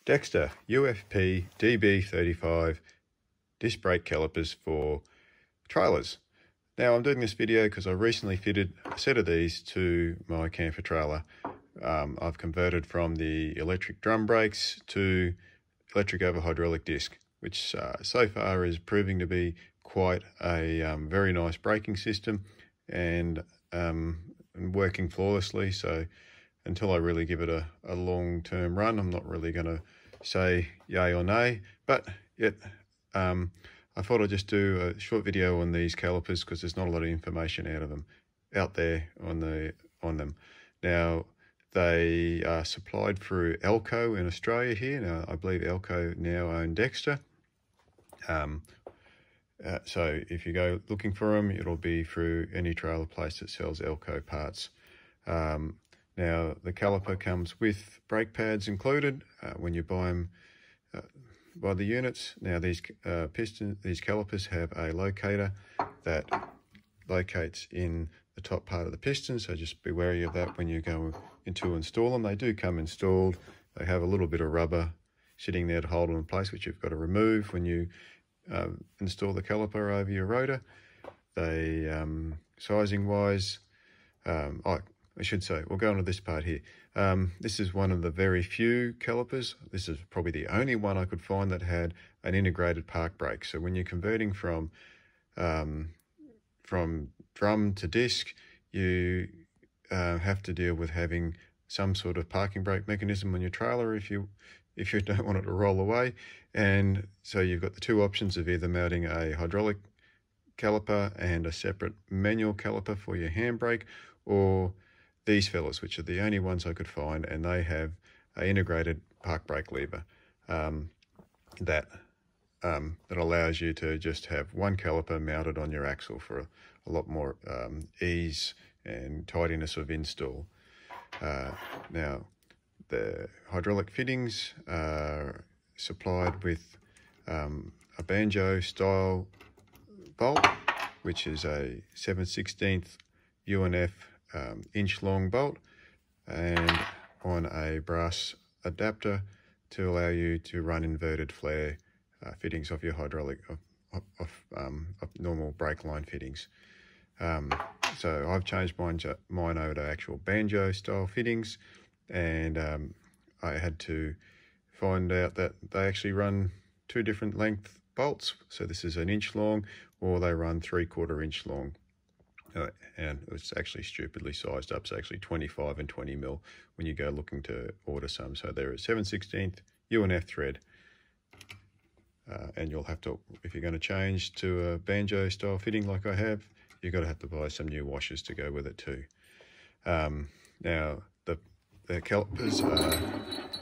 Dexter UFP DB35 disc brake calipers for trailers. Now I'm doing this video because I recently fitted a set of these to my camper trailer. I've converted from the electric drum brakes to electric over hydraulic disc, which so far is proving to be quite a very nice braking system and working flawlessly. So until I really give it a long-term run, I'm not really going to say yay or nay, but yet I thought I'd just do a short video on these calipers because there's not a lot of information out there on them. Now they are supplied through Elco in Australia here. Now I believe Elco now own Dexter. So if you go looking for them, it'll be through any trailer place that sells Elco parts. Now the caliper comes with brake pads included when you buy them by the units. Now these calipers have a locator that locates in the top part of the piston, so just be wary of that when you go to install them. They do come installed. They have a little bit of rubber sitting there to hold them in place, which you've got to remove when you install the caliper over your rotor. They sizing wise, I should say, we'll go on to this part here. This is one of the very few calipers. This is probably the only one I could find that had an integrated park brake. So when you're converting from drum to disc, you have to deal with having some sort of parking brake mechanism on your trailer if you don't want it to roll away. And so you've got the two options of either mounting a hydraulic caliper and a separate manual caliper for your handbrake, or these fellas, which are the only ones I could find, and they have an integrated park brake lever that allows you to just have one caliper mounted on your axle for a lot more ease and tidiness of install. Now the hydraulic fittings are supplied with a banjo style bolt, which is a 7/16 UNF inch long bolt, and on a brass adapter to allow you to run inverted flare fittings off your hydraulic of normal brake line fittings. So I've changed mine over to actual banjo style fittings, and I had to find out that they actually run two different length bolts. So this is an inch long, or they run 3/4 inch long. And it's actually stupidly sized up, so actually 25 and 20 mil when you go looking to order some. So they're a 7/16 UNF thread, and you'll have to, if you're going to change to a banjo style fitting like I have, you're going to have to buy some new washers to go with it too. Now the calipers are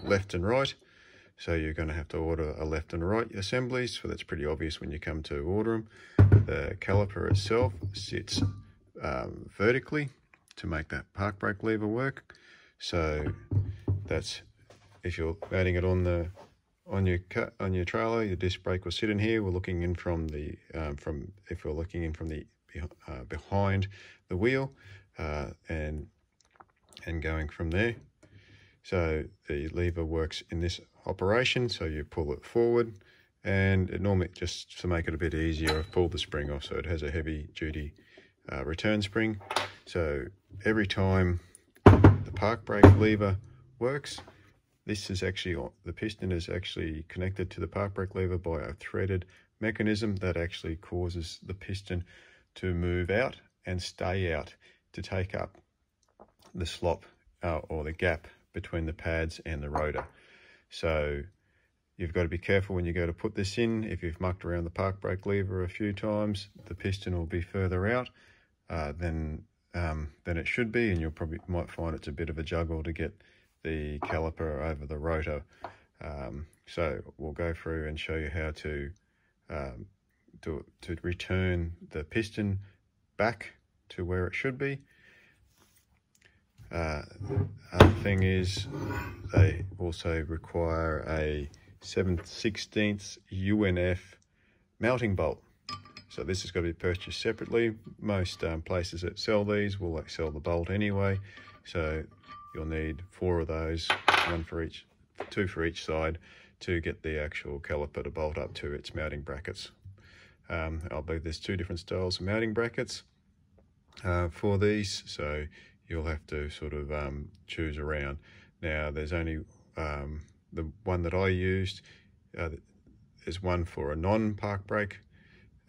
left and right, so you're going to have to order a left and right assemblies. So that's pretty obvious when you come to order them. The caliper itself sits vertically to make that park brake lever work. So that's, if you're mounting it on your trailer, your disc brake will sit in here. We're looking in from the if we're looking in from the behind the wheel, and going from there. So the lever works in this operation, so you pull it forward, and it normally, just to make it a bit easier, I've pulled the spring off, so it has a heavy duty return spring. So every time the park brake lever works, this is actually, the piston is actually connected to the park brake lever by a threaded mechanism that actually causes the piston to move out and stay out to take up the slop or the gap between the pads and the rotor. So you've got to be careful when you go to put this in. If you've mucked around the park brake lever a few times, the piston will be further out than it should be, and you'll might find it's a bit of a juggle to get the caliper over the rotor. So we'll go through and show you how to return the piston back to where it should be. Other thing is, they also require a 7/16 UNF mounting bolt. So this has got to be purchased separately. Most places that sell these will sell the bolt anyway. So you'll need 4 of those, one for each two for each side to get the actual caliper to bolt up to its mounting brackets. I believe there's two different styles of mounting brackets for these, so you'll have to sort of choose around. Now there's only the one that I used, there's one for a non-park brake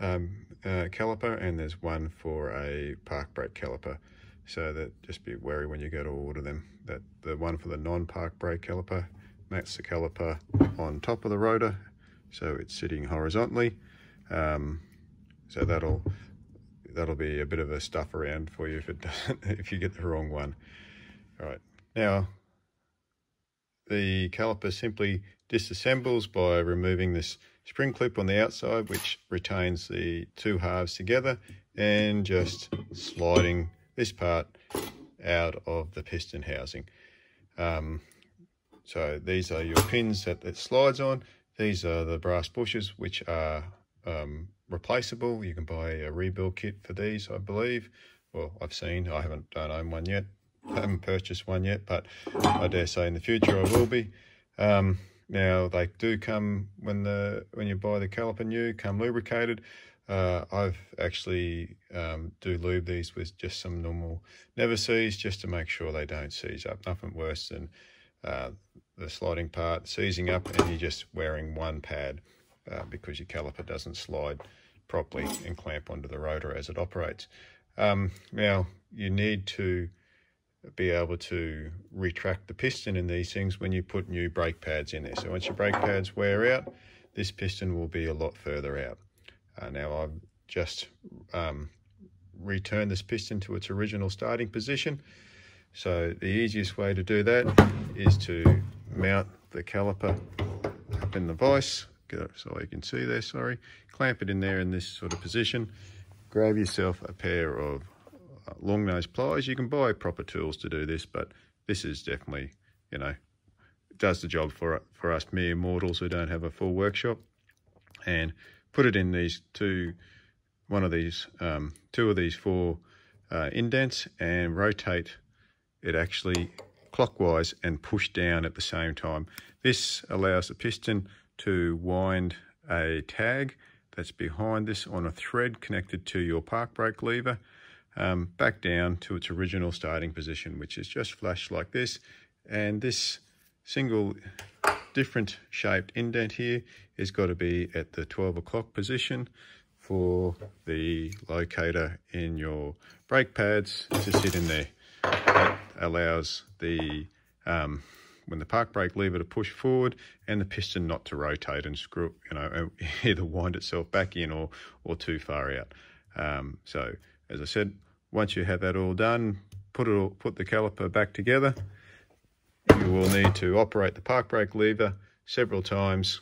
caliper, and there's one for a park brake caliper, so that just be wary when you go to order them, that the one for the non-park brake caliper mounts the caliper on top of the rotor, so it's sitting horizontally. So that'll be a bit of a stuff around for you if it doesn't, if you get the wrong one. All right, now the caliper simply disassembles by removing this spring clip on the outside, which retains the two halves together, and just sliding this part out of the piston housing. So these are your pins that it slides on. These are the brass bushings, which are replaceable. You can buy a rebuild kit for these, I believe. Well, I've seen, don't own one yet. I haven't purchased one yet, but I dare say in the future I will be. Now they do come, when you buy the caliper new, come lubricated. I've actually do lube these with just some normal never seize, just to make sure they don't seize up. Nothing worse than the sliding part seizing up and you're just wearing one pad because your caliper doesn't slide properly and clamp onto the rotor as it operates. Now you need to be able to retract the piston in these things when you put new brake pads in there. So once your brake pads wear out, this piston will be a lot further out. Now I've just returned this piston to its original starting position. So the easiest way to do that is to mount the caliper up in the vise, so you can see there, sorry, clamp it in there in this sort of position, grab yourself a pair of long nose pliers. You can buy proper tools to do this, but this is definitely, you know, does the job for us mere mortals who don't have a full workshop. And put it in these two of these four indents, and rotate it actually clockwise and push down at the same time. This allows the piston to wind a tag that's behind this on a thread connected to your park brake lever back down to its original starting position, which is just flush like this. And this single different shaped indent here has got to be at the 12 o'clock position for the locator in your brake pads to sit in there. That allows the when the park brake lever to push forward and the piston not to rotate and screw, you know, either wind itself back in or too far out. So as I said, once you have that all done, put the caliper back together. You will need to operate the park brake lever several times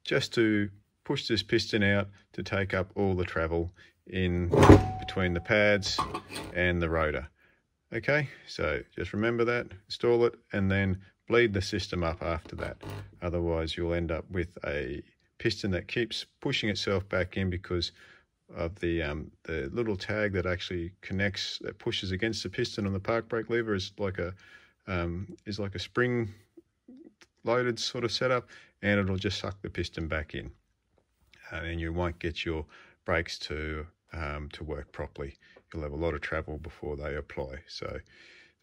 just to push this piston out to take up all the travel in between the pads and the rotor. Okay, so just remember that, install it, and then bleed the system up after that. Otherwise you'll end up with a piston that keeps pushing itself back in because of the little tag that actually connects, that pushes against the piston on the park brake lever is like a spring loaded sort of setup, and it'll just suck the piston back in, and you won't get your brakes to work properly. You'll have a lot of travel before they apply. So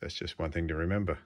that's just one thing to remember.